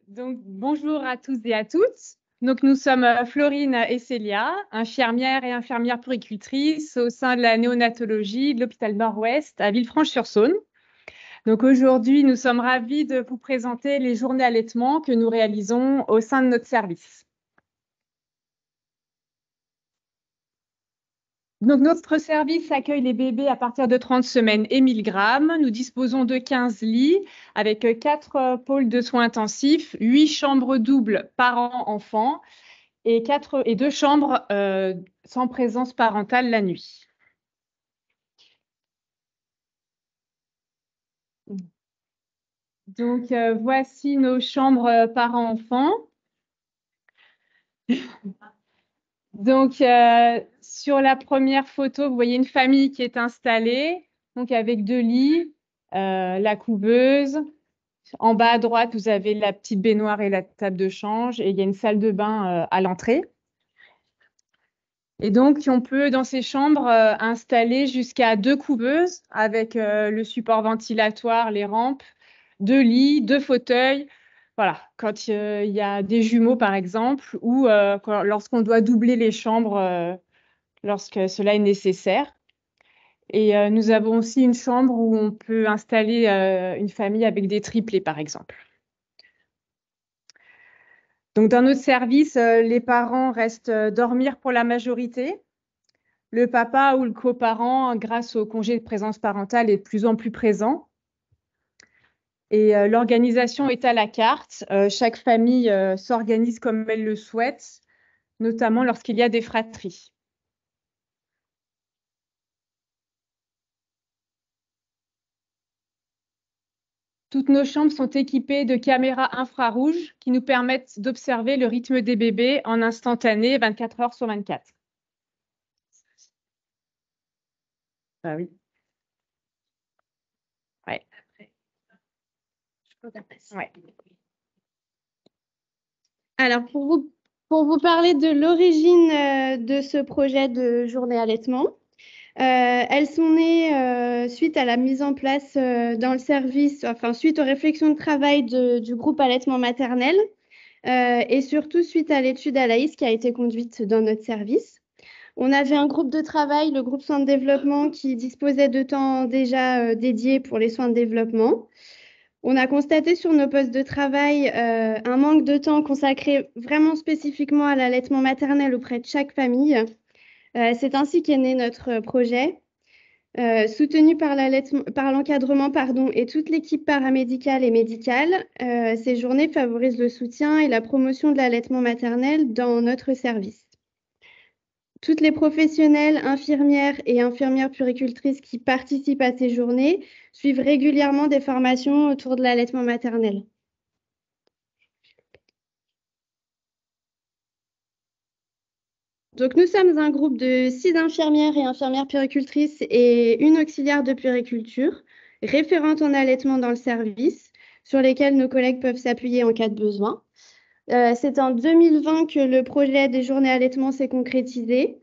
Donc, bonjour à tous et à toutes. Donc, nous sommes Florine et Célia, infirmières et infirmières puéricultrices au sein de la néonatologie de l'hôpital Nord-Ouest à Villefranche-sur-Saône. Donc, aujourd'hui, nous sommes ravis de vous présenter les journées allaitement que nous réalisons au sein de notre service. Donc, notre service accueille les bébés à partir de 30 semaines et 1000 grammes. Nous disposons de 15 lits avec 4 pôles de soins intensifs, 8 chambres doubles parents-enfants et 2 chambres sans présence parentale la nuit. Donc, voici nos chambres parents-enfants. Donc, sur la première photo, vous voyez une famille qui est installée, donc avec 2 lits, la couveuse. En bas à droite, vous avez la petite baignoire et la table de change, et il y a une salle de bain à l'entrée. Et donc, on peut, dans ces chambres, installer jusqu'à 2 couveuses avec le support ventilatoire, les rampes, 2 lits, 2 fauteuils. Voilà, quand il y a des jumeaux, par exemple, ou lorsqu'on doit doubler les chambres lorsque cela est nécessaire. Et nous avons aussi une chambre où on peut installer une famille avec des triplés, par exemple. Donc, dans notre service, les parents restent dormir pour la majorité. Le papa ou le coparent, grâce au congé de présence parentale, est de plus en plus présent. Et l'organisation est à la carte. Chaque famille s'organise comme elle le souhaite, notamment lorsqu'il y a des fratries. Toutes nos chambres sont équipées de caméras infrarouges qui nous permettent d'observer le rythme des bébés en instantané, 24 heures sur 24. Ah oui. Ouais. Ouais. Alors, pour vous parler de l'origine de ce projet de journée allaitement, elles sont nées suite à la mise en place dans le service, enfin suite aux réflexions de travail du groupe allaitement maternel et surtout suite à l'étude ALAIS qui a été conduite dans notre service. On avait un groupe de travail, le groupe soins de développement, qui disposait de temps déjà dédiés pour les soins de développement. On a constaté sur nos postes de travail un manque de temps consacré vraiment spécifiquement à l'allaitement maternel auprès de chaque famille. C'est ainsi qu'est né notre projet. Soutenu par l'encadrement et toute l'équipe paramédicale et médicale, ces journées favorisent le soutien et la promotion de l'allaitement maternel dans notre service. Toutes les professionnelles, infirmières et infirmières puéricultrices qui participent à ces journées suivent régulièrement des formations autour de l'allaitement maternel. Donc, nous sommes un groupe de 6 infirmières et infirmières puéricultrices et une auxiliaire de puériculture, référente en allaitement dans le service, sur lesquelles nos collègues peuvent s'appuyer en cas de besoin. C'est en 2020 que le projet des journées allaitement s'est concrétisé.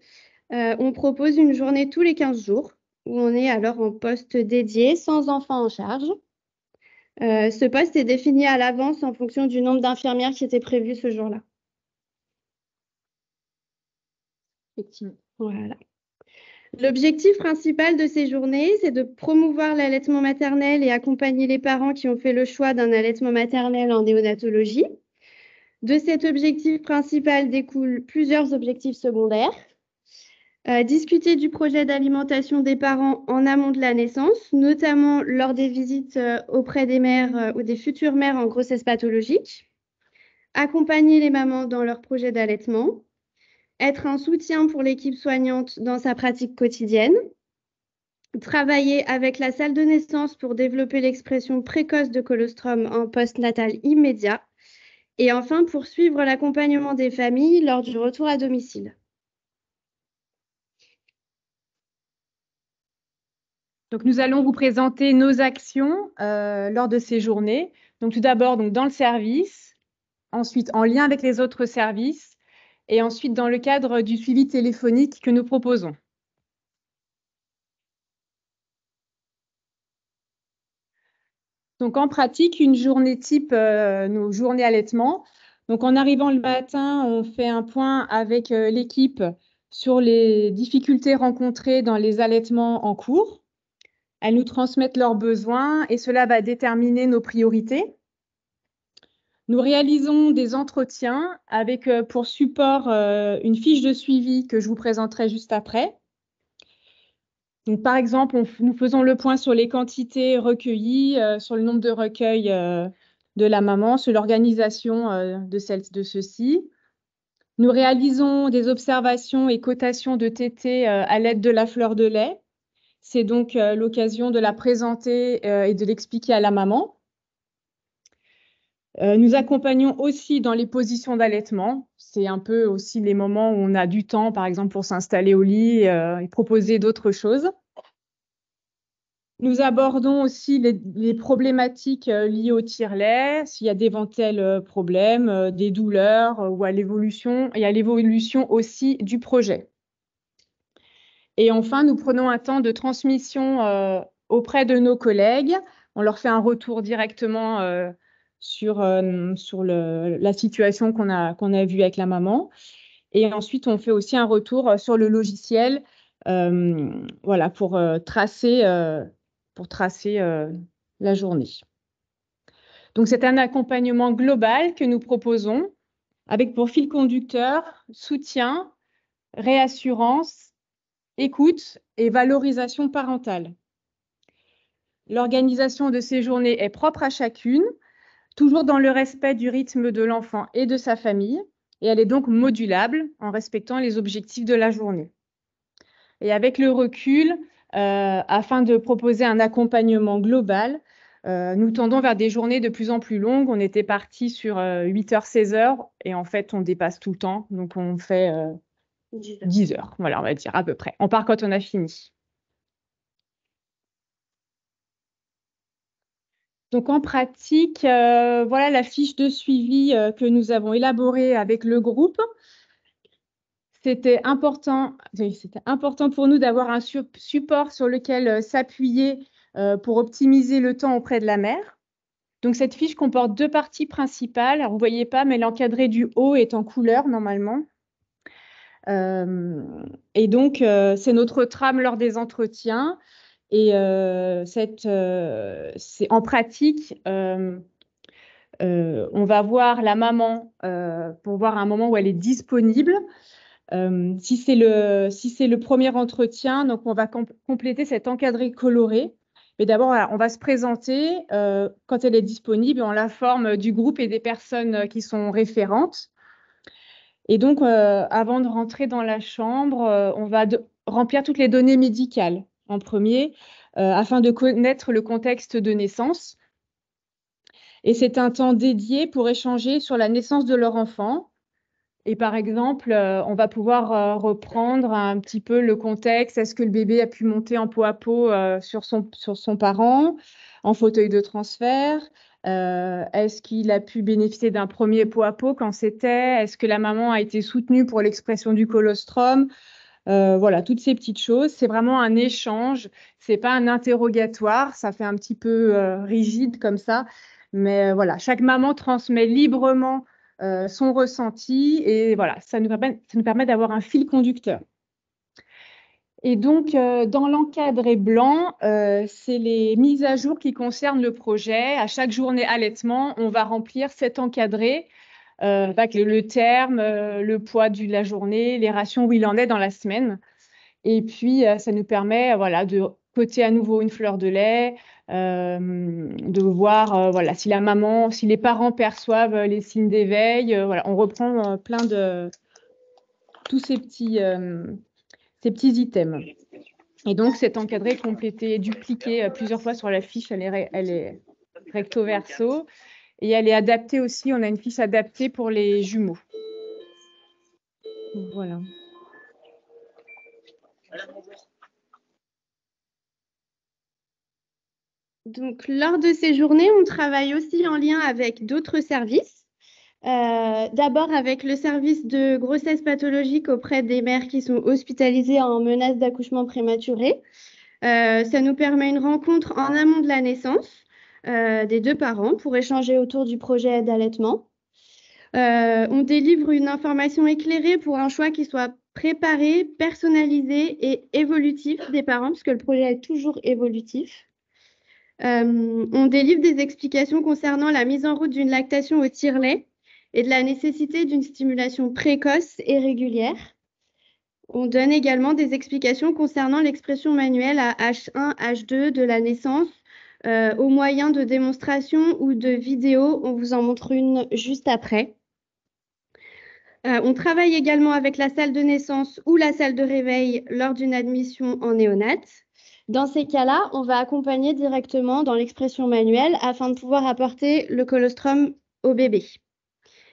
On propose une journée tous les 15 jours, où on est alors en poste dédié, sans enfant en charge. Ce poste est défini à l'avance en fonction du nombre d'infirmières qui étaient prévues ce jour-là. Effectivement. Voilà. L'objectif principal de ces journées, c'est de promouvoir l'allaitement maternel et accompagner les parents qui ont fait le choix d'un allaitement maternel en néonatologie. De cet objectif principal découlent plusieurs objectifs secondaires. Discuter du projet d'alimentation des parents en amont de la naissance, notamment lors des visites auprès des mères ou des futures mères en grossesse pathologique. Accompagner les mamans dans leur projet d'allaitement. Être un soutien pour l'équipe soignante dans sa pratique quotidienne. Travailler avec la salle de naissance pour développer l'expression précoce de colostrum en postnatal immédiat. Et enfin, poursuivre l'accompagnement des familles lors du retour à domicile. Donc, nous allons vous présenter nos actions lors de ces journées. Donc, tout d'abord, dans le service, ensuite en lien avec les autres services, et ensuite dans le cadre du suivi téléphonique que nous proposons. Donc, en pratique, une journée type, nos journées allaitement. Donc, en arrivant le matin, on fait un point avec l'équipe sur les difficultés rencontrées dans les allaitements en cours. Elles nous transmettent leurs besoins et cela va déterminer nos priorités. Nous réalisons des entretiens avec pour support une fiche de suivi que je vous présenterai juste après. Donc, par exemple, nous faisons le point sur les quantités recueillies, sur le nombre de recueils de la maman, sur l'organisation de ceux-ci. Nous réalisons des observations et cotations de tétées à l'aide de la fleur de lait. C'est donc l'occasion de la présenter et de l'expliquer à la maman. Nous accompagnons aussi dans les positions d'allaitement. C'est un peu aussi les moments où on a du temps, par exemple, pour s'installer au lit et proposer d'autres choses. Nous abordons aussi les problématiques liées au tire-lait, s'il y a d'éventuels problèmes, des douleurs ou à l'évolution, et à l'évolution aussi du projet. Et enfin, nous prenons un temps de transmission auprès de nos collègues. On leur fait un retour directement sur la situation qu'on a vue avec la maman. Et ensuite, on fait aussi un retour sur le logiciel voilà, pour tracer la journée. Donc, c'est un accompagnement global que nous proposons avec pour fil conducteur soutien, réassurance, écoute et valorisation parentale. L'organisation de ces journées est propre à chacune, toujours dans le respect du rythme de l'enfant et de sa famille, et elle est donc modulable en respectant les objectifs de la journée. Et avec le recul, afin de proposer un accompagnement global, nous tendons vers des journées de plus en plus longues. On était parti sur 8h, 16h, et en fait, on dépasse tout le temps. Donc, on fait 10 heures, voilà, on va dire à peu près. On part quand on a fini. Donc, en pratique, voilà la fiche de suivi que nous avons élaborée avec le groupe. C'était important pour nous d'avoir un support sur lequel s'appuyer pour optimiser le temps auprès de la mère. Donc, cette fiche comporte 2 parties principales. Alors, vous ne voyez pas, mais l'encadré du haut est en couleur normalement. Et donc, c'est notre trame lors des entretiens. Et c'est en pratique, on va voir la maman pour voir un moment où elle est disponible. Si c'est le premier entretien, donc on va compléter cet encadré coloré. Mais d'abord, voilà, on va se présenter quand elle est disponible en la forme du groupe et des personnes qui sont référentes. Et donc, avant de rentrer dans la chambre, on va remplir toutes les données médicales en premier, afin de connaître le contexte de naissance. Et c'est un temps dédié pour échanger sur la naissance de leur enfant. Et par exemple, on va pouvoir reprendre un petit peu le contexte. Est-ce que le bébé a pu monter en peau à peau sur son parent, en fauteuil de transfert? Est-ce qu'il a pu bénéficier d'un premier pot à pot quand c'était? Est-ce que la maman a été soutenue pour l'expression du colostrum? Voilà, toutes ces petites choses. C'est vraiment un échange. C'est pas un interrogatoire. Ça fait un petit peu rigide comme ça. Mais voilà, chaque maman transmet librement son ressenti et voilà, ça nous permet d'avoir un fil conducteur. Et donc, dans l'encadré blanc, c'est les mises à jour qui concernent le projet. À chaque journée allaitement, on va remplir cet encadré avec le terme, le poids de la journée, les rations où il en est dans la semaine. Et puis, ça nous permet voilà, de coter à nouveau une fleur de lait, de voir voilà, si les parents perçoivent les signes d'éveil. Voilà, on reprend plein de tous ces petits items. Et donc, c'est encadré, complété, dupliqué plusieurs fois sur la fiche. Elle est recto verso. Et elle est adaptée aussi. On a une fiche adaptée pour les jumeaux. Voilà. Donc, lors de ces journées, on travaille aussi en lien avec d'autres services. D'abord avec le service de grossesse pathologique auprès des mères qui sont hospitalisées en menace d'accouchement prématuré. Ça nous permet une rencontre en amont de la naissance des deux parents pour échanger autour du projet d'allaitement. On délivre une information éclairée pour un choix qui soit préparé, personnalisé et évolutif des parents, puisque le projet est toujours évolutif. On délivre des explications concernant la mise en route d'une lactation au tire-lait et de la nécessité d'une stimulation précoce et régulière. On donne également des explications concernant l'expression manuelle à H1, H2 de la naissance, au moyen de démonstration ou de vidéo. On vous en montre une juste après. On travaille également avec la salle de naissance ou la salle de réveil lors d'une admission en néonat. Dans ces cas-là, on va accompagner directement dans l'expression manuelle afin de pouvoir apporter le colostrum au bébé.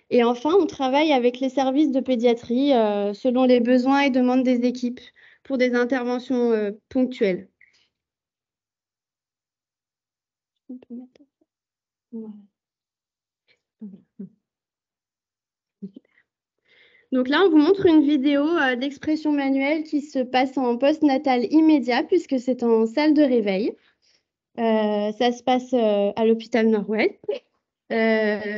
Et enfin, on travaille avec les services de pédiatrie selon les besoins et demandes des équipes pour des interventions ponctuelles. Donc là, on vous montre une vidéo d'expression manuelle qui se passe en post-natal immédiat puisque c'est en salle de réveil. Ça se passe à l'hôpital Nord-Ouest.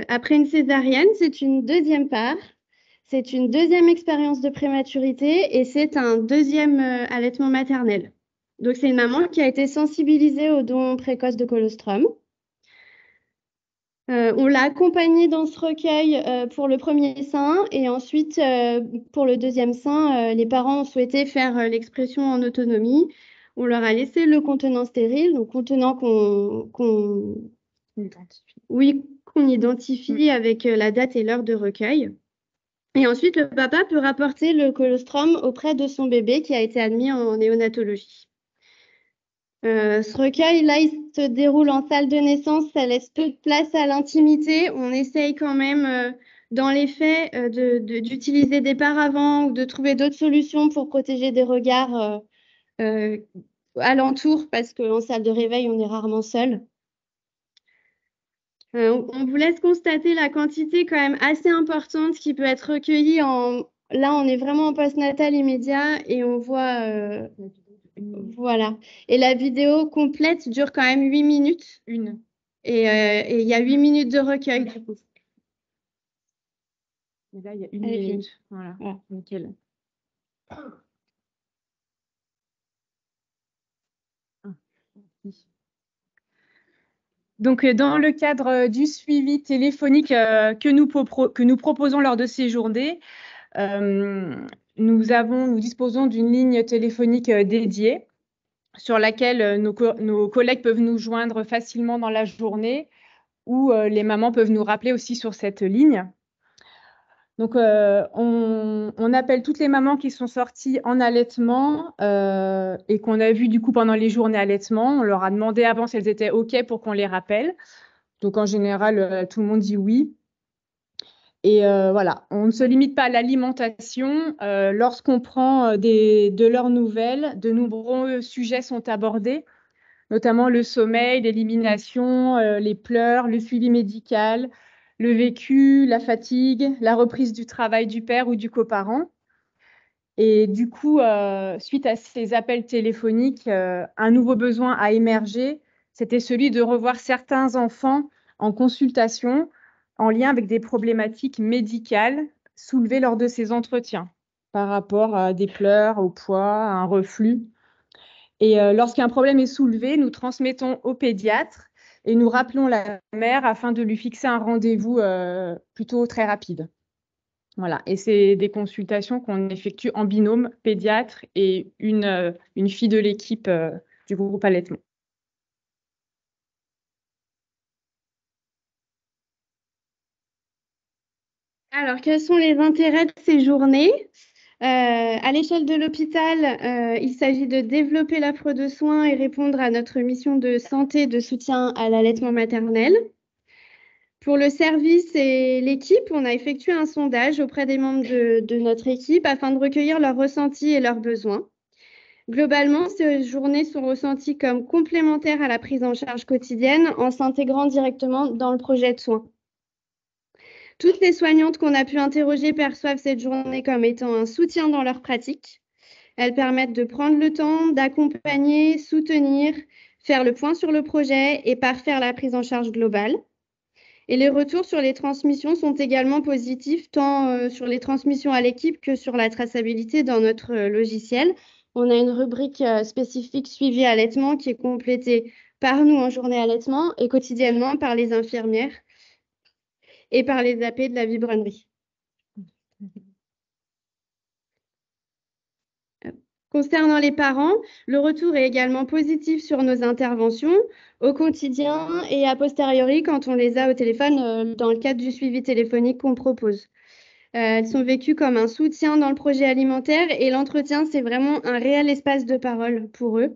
Après une césarienne, c'est une deuxième part. C'est une deuxième expérience de prématurité et c'est un deuxième allaitement maternel. Donc, c'est une maman qui a été sensibilisée au don précoce de colostrum. On l'a accompagnée dans ce recueil pour le premier sein et ensuite, pour le deuxième sein, les parents ont souhaité faire l'expression en autonomie. On leur a laissé le contenant stérile, donc contenant qu'on identifie avec la date et l'heure de recueil. Et ensuite, le papa peut rapporter le colostrum auprès de son bébé qui a été admis en néonatologie. Ce recueil-là, il se déroule en salle de naissance, ça laisse peu de place à l'intimité. On essaye quand même, dans les faits, d'utiliser des paravents ou de trouver d'autres solutions pour protéger des regards alentour, parce qu'en salle de réveil, on est rarement seul. On vous laisse constater la quantité quand même assez importante qui peut être recueillie en... Là, on est vraiment en postnatal immédiat et on voit... Voilà. Et la vidéo complète dure quand même 8 minutes. Et il y a 8 minutes de recueil, du coup. Et là, il y a 1 minute. Voilà. Nickel. Donc, dans le cadre du suivi téléphonique que nous proposons lors de ces journées, nous disposons d'une ligne téléphonique dédiée sur laquelle nos collègues peuvent nous joindre facilement dans la journée ou les mamans peuvent nous rappeler aussi sur cette ligne. Donc, on appelle toutes les mamans qui sont sorties en allaitement et qu'on a vues du coup pendant les journées allaitement. On leur a demandé avant si elles étaient OK pour qu'on les rappelle. Donc, en général, tout le monde dit oui. Et voilà, on ne se limite pas à l'alimentation. Lorsqu'on prend de leurs nouvelles, de nombreux sujets sont abordés, notamment le sommeil, l'élimination, les pleurs, le suivi médical, le vécu, la fatigue, la reprise du travail du père ou du coparent. Et du coup, suite à ces appels téléphoniques, un nouveau besoin a émergé. C'était celui de revoir certains enfants en consultation en lien avec des problématiques médicales soulevées lors de ces entretiens par rapport à des pleurs, au poids, à un reflux. Et lorsqu'un problème est soulevé, nous transmettons au pédiatre et nous rappelons la mère afin de lui fixer un rendez-vous plutôt très rapide. Voilà, et c'est des consultations qu'on effectue en binôme, pédiatre et une fille de l'équipe du groupe allaitement. Alors, quels sont les intérêts de ces journées? À l'échelle de l'hôpital, il s'agit de développer l'offre de soins et répondre à notre mission de santé de soutien à l'allaitement maternel. Pour le service et l'équipe, on a effectué un sondage auprès des membres de notre équipe afin de recueillir leurs ressentis et leurs besoins. Globalement, ces journées sont ressenties comme complémentaires à la prise en charge quotidienne en s'intégrant directement dans le projet de soins. Toutes les soignantes qu'on a pu interroger perçoivent cette journée comme étant un soutien dans leur pratique. Elles permettent de prendre le temps, d'accompagner, soutenir, faire le point sur le projet et parfaire la prise en charge globale. Et les retours sur les transmissions sont également positifs, tant sur les transmissions à l'équipe que sur la traçabilité dans notre logiciel. On a une rubrique spécifique suivi allaitement qui est complétée par nous en journée allaitement et quotidiennement par les infirmières et par les AP de la vibronnerie. Concernant les parents, le retour est également positif sur nos interventions au quotidien et a posteriori quand on les a au téléphone dans le cadre du suivi téléphonique qu'on propose. Elles sont vécues comme un soutien dans le projet alimentaire et l'entretien, c'est vraiment un réel espace de parole pour eux.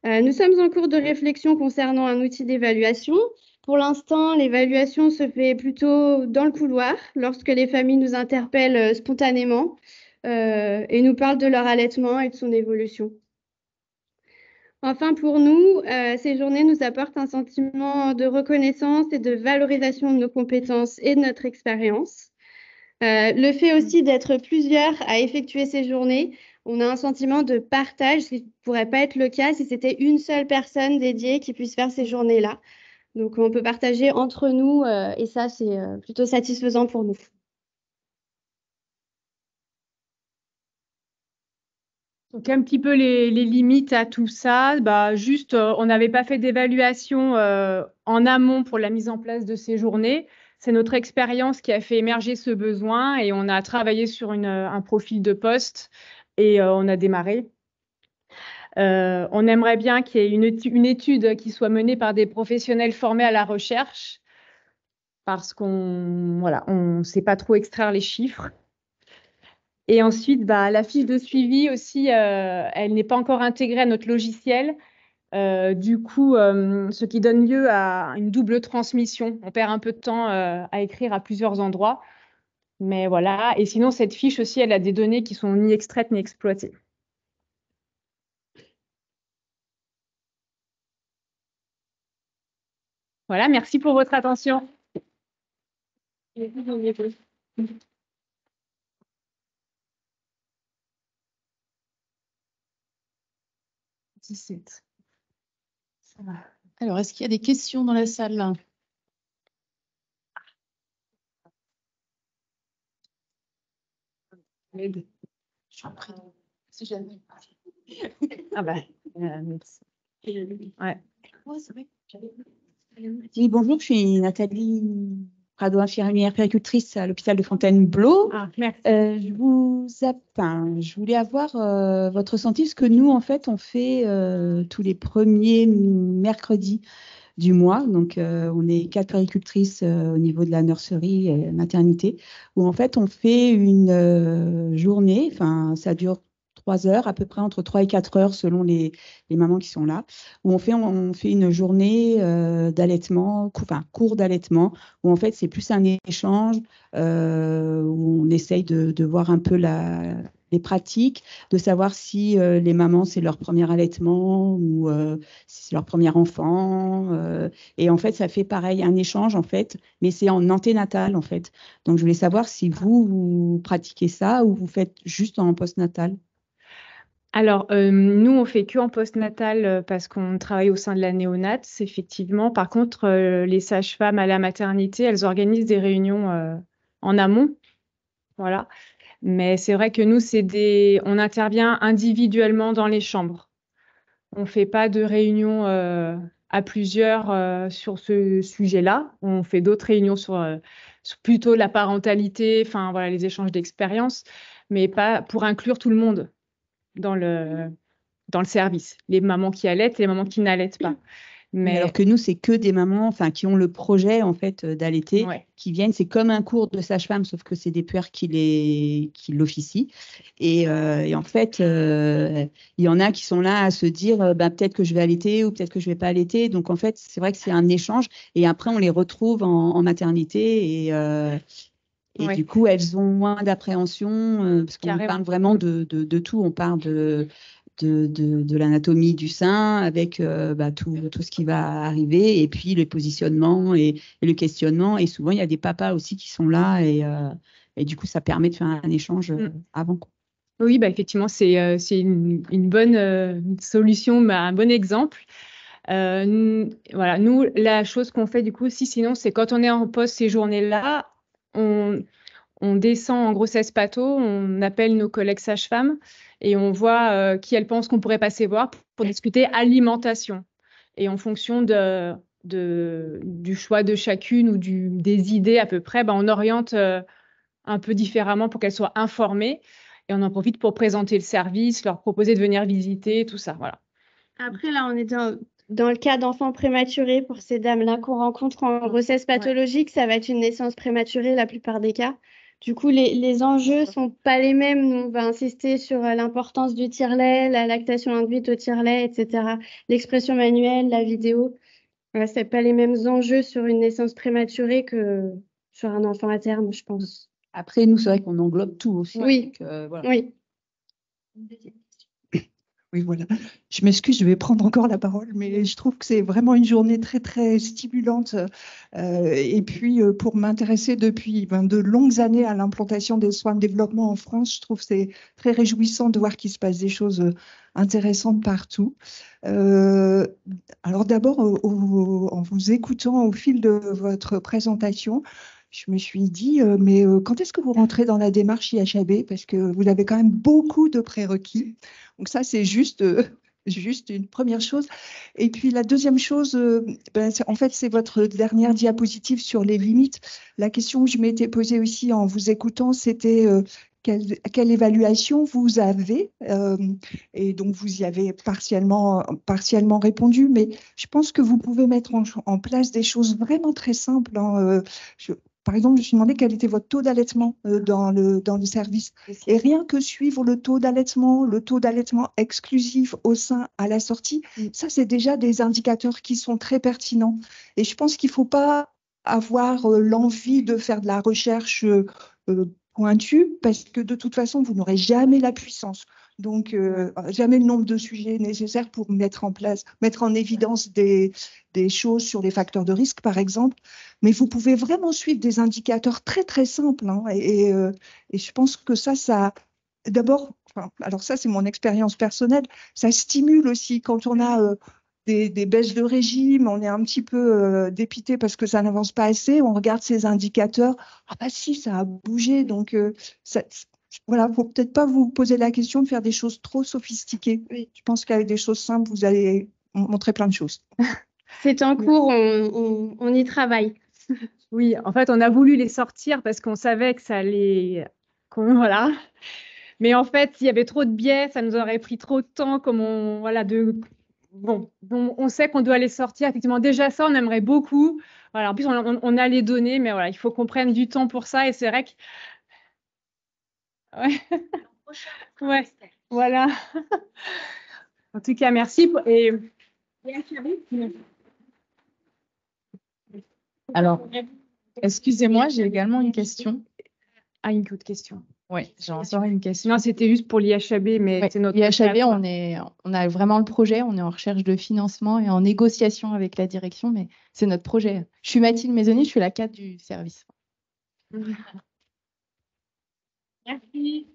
Nous sommes en cours de réflexion concernant un outil d'évaluation. Pour l'instant, l'évaluation se fait plutôt dans le couloir lorsque les familles nous interpellent spontanément et nous parlent de leur allaitement et de son évolution. Enfin, pour nous, ces journées nous apportent un sentiment de reconnaissance et de valorisation de nos compétences et de notre expérience. Le fait aussi d'être plusieurs à effectuer ces journées, on a un sentiment de partage, ce qui ne pourrait pas être le cas si c'était une seule personne dédiée qui puisse faire ces journées-là. Donc, on peut partager entre nous et ça, c'est plutôt satisfaisant pour nous. Donc, un petit peu les limites à tout ça, juste, on n'avait pas fait d'évaluation en amont pour la mise en place de ces journées. C'est notre expérience qui a fait émerger ce besoin et on a travaillé sur un profil de poste et on a démarré. On aimerait bien qu'il y ait une étude qui soit menée par des professionnels formés à la recherche parce qu'on ne sait pas trop extraire les chiffres. Et ensuite, la fiche de suivi aussi, elle n'est pas encore intégrée à notre logiciel. Du coup, ce qui donne lieu à une double transmission. On perd un peu de temps à écrire à plusieurs endroits. Mais voilà. Et sinon, cette fiche aussi, elle a des données qui sont ni extraites ni exploitées. Voilà, merci pour votre attention. 17. Ça va. Alors, est-ce qu'il y a des questions dans la salle là? Je suis prie. Si jamais. Ah merci. Ouais. C'est vrai. Oui, bonjour, je suis Nathalie Prado, infirmière puéricultrice à l'hôpital de Fontainebleau. Ah, merci. Je voulais avoir votre ressenti, parce que nous, en fait, on fait tous les premiers mercredis du mois. Donc, on est 4 puéricultrices au niveau de la nurserie et maternité, où en fait, on fait une journée, enfin, ça dure 3 heures, à peu près entre 3 et 4 heures, selon les mamans qui sont là, où on fait une journée d'allaitement, cours d'allaitement, où en fait, c'est plus un échange, où on essaye de voir un peu les pratiques, de savoir si les mamans, c'est leur premier allaitement ou si c'est leur premier enfant. Et en fait, ça fait pareil, un échange, en fait, mais c'est en anténatal, en fait. Donc, je voulais savoir si vous pratiquez ça ou vous faites juste en postnatal. Alors, nous, on fait que en postnatal parce qu'on travaille au sein de la néonate, effectivement. Par contre, les sages-femmes à la maternité, elles organisent des réunions en amont. Voilà. Mais c'est vrai que nous, on intervient individuellement dans les chambres. On ne fait pas de réunions à plusieurs sur ce sujet-là. On fait d'autres réunions sur plutôt la parentalité, enfin voilà, les échanges d'expériences, mais pas pour inclure tout le monde dans le service. Les mamans qui allaitent et les mamans qui n'allaitent pas. Mais alors que nous, c'est que des mamans, enfin, qui ont le projet en fait d'allaiter, Ouais. qui viennent. C'est comme un cours de sage-femme, sauf que c'est des puères qui l'officient. Et en fait, il y en a qui sont là à se dire, peut-être que je vais allaiter ou peut-être que je vais pas allaiter. Donc en fait, c'est vrai que c'est un échange. Et après, on les retrouve en maternité et Ouais. du coup, elles ont moins d'appréhension parce qu'on Carrément. parle vraiment de tout. On parle de l'anatomie du sein avec tout ce qui va arriver et puis le positionnement et le questionnement. Et souvent, il y a des papas aussi qui sont là et du coup, ça permet de faire un échange avant. Oui, effectivement, c'est une bonne solution, un bon exemple. Voilà, nous, la chose qu'on fait du coup, sinon, c'est quand on est en poste ces journées-là, on descend en grossesse patho, on appelle nos collègues sages-femmes et on voit qui elles pensent qu'on pourrait passer voir pour discuter alimentation. Et en fonction du choix de chacune ou des idées à peu près, ben, on oriente un peu différemment pour qu'elles soient informées. Et on en profite pour présenter le service, leur proposer de venir visiter, tout ça. Voilà. Après, là, on est dans le cas d'enfants prématurés pour ces dames-là qu'on rencontre en grossesse pathologique. Ça va être une naissance prématurée la plupart des cas. Du coup, les enjeux sont pas les mêmes. Nous, on va insister sur l'importance du tire-lait, la lactation induite au tire-lait, etc. L'expression manuelle, la vidéo. Voilà, c'est pas les mêmes enjeux sur une naissance prématurée que sur un enfant à terme, je pense. Après, nous, c'est vrai qu'on englobe tout aussi. Oui, voilà. oui. Oui, voilà. Je m'excuse, je vais prendre encore la parole, mais je trouve que c'est vraiment une journée très, très stimulante. Et puis, pour m'intéresser depuis de longues années à l'implantation des soins de développement en France, je trouve que c'est très réjouissant de voir qu'il se passe des choses intéressantes partout. Alors d'abord, en vous écoutant au fil de votre présentation, je me suis dit, mais quand est-ce que vous rentrez dans la démarche IHAB? Parce que vous avez quand même beaucoup de prérequis. Donc ça, c'est juste une première chose. Et puis la deuxième chose, en fait, c'est votre dernière diapositive sur les limites. La question que je m'étais posée aussi en vous écoutant, c'était quelle évaluation vous avez? Et donc, vous y avez partiellement répondu, mais je pense que vous pouvez mettre en place des choses vraiment très simples, hein. Par exemple, je me suis demandé quel était votre taux d'allaitement dans le service. Et rien que suivre le taux d'allaitement exclusif au sein à la sortie, ça, c'est déjà des indicateurs qui sont très pertinents. Et je pense qu'il ne faut pas avoir l'envie de faire de la recherche pointue, parce que de toute façon, vous n'aurez jamais la puissance. Donc, jamais le nombre de sujets nécessaires pour mettre en évidence des choses sur les facteurs de risque, par exemple. Mais vous pouvez vraiment suivre des indicateurs très, très simples, hein, et je pense que ça d'abord, alors ça, c'est mon expérience personnelle, ça stimule aussi quand on a des baisses de régime, on est un petit peu dépité parce que ça n'avance pas assez, on regarde ces indicateurs, ah bah si, ça a bougé, donc voilà, faut peut-être pas vous poser la question de faire des choses trop sophistiquées. Oui. Je pense qu'avec des choses simples, vous allez montrer plein de choses. C'est en cours, on y travaille. Oui, en fait, on a voulu les sortir parce qu'on savait que ça allait. Voilà. Mais en fait, il y avait trop de biais, ça nous aurait pris trop de temps. Bon, on sait qu'on doit les sortir. Effectivement, déjà ça, on aimerait beaucoup. Voilà, en plus, on a les données, mais voilà, il faut qu'on prenne du temps pour ça. Et c'est vrai que. Ouais. Ouais, voilà. En tout cas, merci. Alors, excusez-moi, j'ai également une question. Ah, une autre question. Oui, j'ai encore une question. Non, c'était juste pour l'IHAB, mais Ouais, c'est notre l'IHAB, cadre. on a vraiment le projet, on est en recherche de financement et en négociation avec la direction, mais c'est notre projet. Je suis Mathilde Maisonnier, je suis la cadre du service. Merci.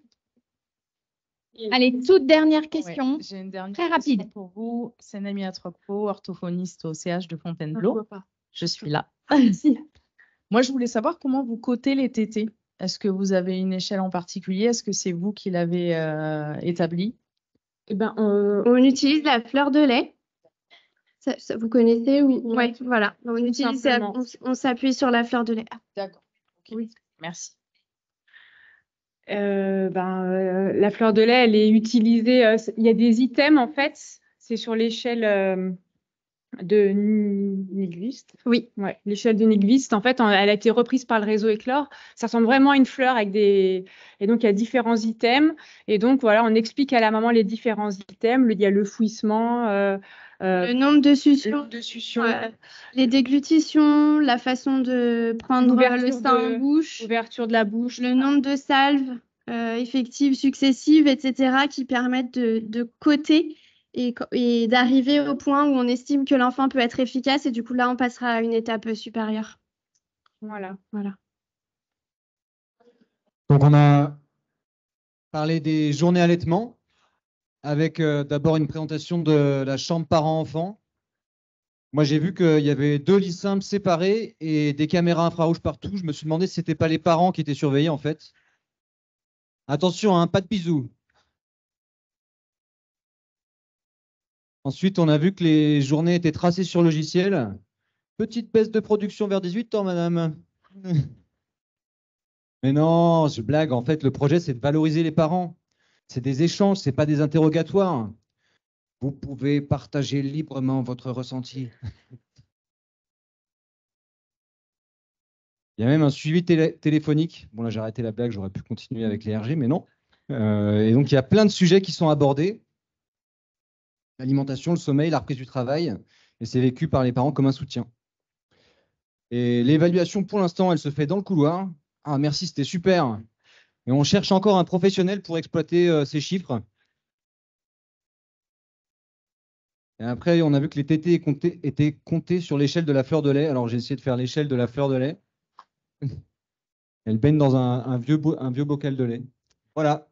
Allez, toute dernière question. Ouais, j'ai une dernière Très question rapide. pour vous. Sénémie Atropos, orthophoniste au CH de Fontainebleau. Je suis là. Merci. Moi, je voulais savoir comment vous cotez les TT. Est-ce que vous avez une échelle en particulier? Est-ce que c'est vous qui l'avez établie? Eh ben, On utilise la fleur de lait. Ça, vous connaissez? Oui. Ouais, voilà. On s'appuie sur la fleur de lait. D'accord. Okay. Oui. Merci. La fleur de lait, elle est utilisée. Il y a des items, en fait. C'est sur l'échelle de Nigvist. Oui. Ouais, l'échelle de Nigvist, en fait, elle a été reprise par le réseau Éclore. Ça ressemble vraiment à une fleur avec des. Et donc, il y a différents items. Et donc, voilà, on explique à la maman les différents items. Il y a le fouissement. Le nombre de suctions. Les déglutitions, la façon de prendre le sein en bouche. Ouverture de la bouche. Le nombre de salves effectives, successives, etc., qui permettent de coter et d'arriver au point où on estime que l'enfant peut être efficace. Et du coup, là, on passera à une étape supérieure. Voilà. Donc, on a parlé des journées allaitement avec d'abord une présentation de la chambre parents-enfants Moi, j'ai vu qu'il y avait 2 lits simples séparés et des caméras infrarouges partout. Je me suis demandé si c'était pas les parents qui étaient surveillés, en fait. Attention, hein, pas de bisous. Ensuite, on a vu que les journées étaient tracées sur logiciel. Petite baisse de production vers 18 ans, madame. Mais non, je blague. En fait, le projet, c'est de valoriser les parents. C'est des échanges, c'est pas des interrogatoires. Vous pouvez partager librement votre ressenti. Il y a même un suivi téléphonique. Bon, là, j'ai arrêté la blague, j'aurais pu continuer avec les RG, mais non. Et donc, il y a plein de sujets qui sont abordés. L'alimentation, le sommeil, la reprise du travail. Et c'est vécu par les parents comme un soutien. Et l'évaluation, pour l'instant, elle se fait dans le couloir. Ah, merci, c'était super. Et on cherche encore un professionnel pour exploiter ces chiffres. Et après, on a vu que les TT étaient comptés sur l'échelle de la fleur de lait. Alors, j'ai essayé de faire l'échelle de la fleur de lait. Elle baigne dans un vieux bocal de lait. Voilà.